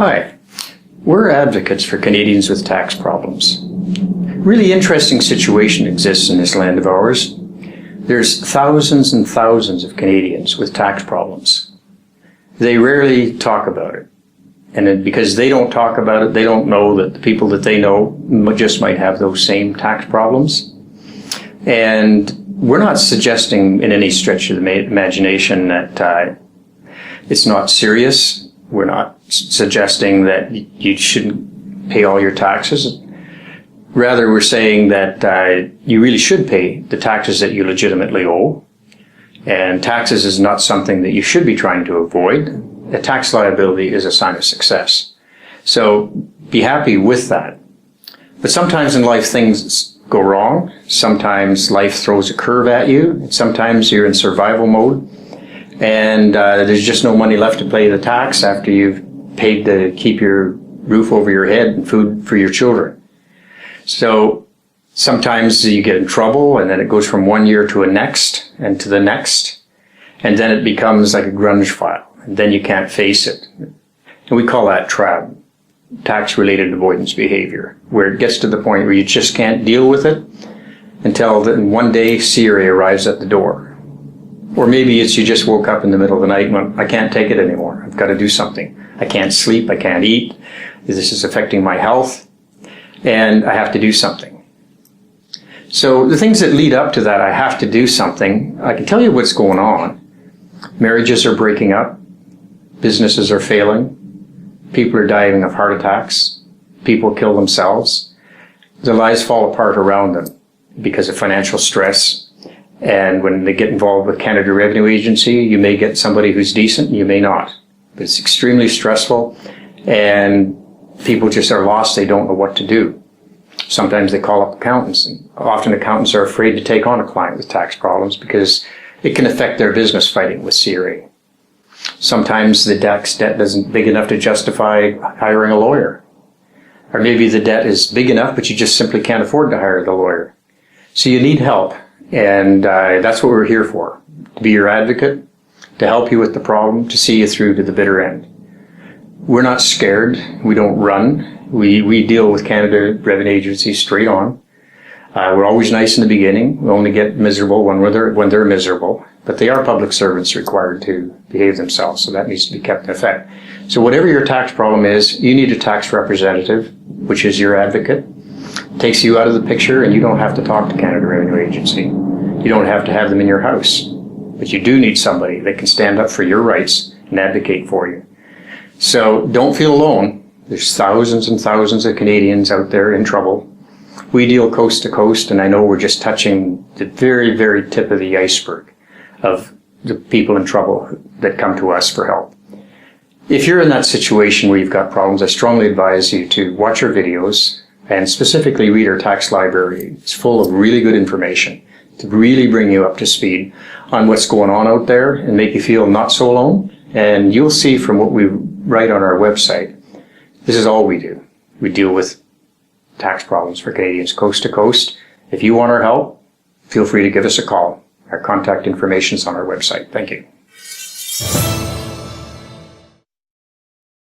Hi, we're advocates for Canadians with tax problems. Really interesting situation exists in this land of ours. There's thousands and thousands of Canadians with tax problems. They rarely talk about it. And because they don't talk about it, they don't know that the people that they know just might have those same tax problems. And we're not suggesting in any stretch of the imagination that it's not serious. We're not suggesting that you shouldn't pay all your taxes. Rather, we're saying that you really should pay the taxes that you legitimately owe. And taxes is not something that you should be trying to avoid. A tax liability is a sign of success. So be happy with that. But sometimes in life things go wrong. Sometimes life throws a curve at you. And sometimes you're in survival mode. And there's just no money left to pay the tax after you've paid to keep your roof over your head and food for your children. So sometimes you get in trouble, and then it goes from one year to the next, and then it becomes like a grunge file, and then you can't face it. And we call that TRAB, tax-related avoidance behavior, where it gets to the point where you just can't deal with it until one day CRA arrives at the door. Or maybe it's you just woke up in the middle of the night and went, I can't take it anymore. I've got to do something. I can't sleep. I can't eat. This is affecting my health. And I have to do something. So the things that lead up to that, I have to do something, I can tell you what's going on. Marriages are breaking up. Businesses are failing. People are dying of heart attacks. People kill themselves. Their lives fall apart around them because of financial stress. And when they get involved with Canada Revenue Agency, you may get somebody who's decent, and you may not. But it's extremely stressful, and people just are lost. They don't know what to do. Sometimes they call up accountants, and often accountants are afraid to take on a client with tax problems because it can affect their business fighting with CRA. Sometimes the tax debt isn't big enough to justify hiring a lawyer. Or maybe the debt is big enough, but you just simply can't afford to hire the lawyer. So you need help. And that's what we're here for, to be your advocate, to help you with the problem, to see you through to the bitter end. We're not scared. We don't run. We deal with Canada Revenue Agency straight on. We're always nice in the beginning. We only get miserable when they're miserable. But they are public servants required to behave themselves, so that needs to be kept in effect. So whatever your tax problem is, you need a tax representative, which is your advocate. Takes you out of the picture, and you don't have to talk to Canada Revenue Agency. You don't have to have them in your house. But you do need somebody that can stand up for your rights and advocate for you. So don't feel alone. There's thousands and thousands of Canadians out there in trouble. We deal coast to coast, and I know we're just touching the very, very tip of the iceberg of the people in trouble that come to us for help. If you're in that situation where you've got problems, I strongly advise you to watch our videos and specifically read our tax library. It's full of really good information to really bring you up to speed on what's going on out there and make you feel not so alone. And you'll see from what we write on our website, this is all we do. We deal with tax problems for Canadians coast to coast. If you want our help, feel free to give us a call. Our contact information is on our website. Thank you.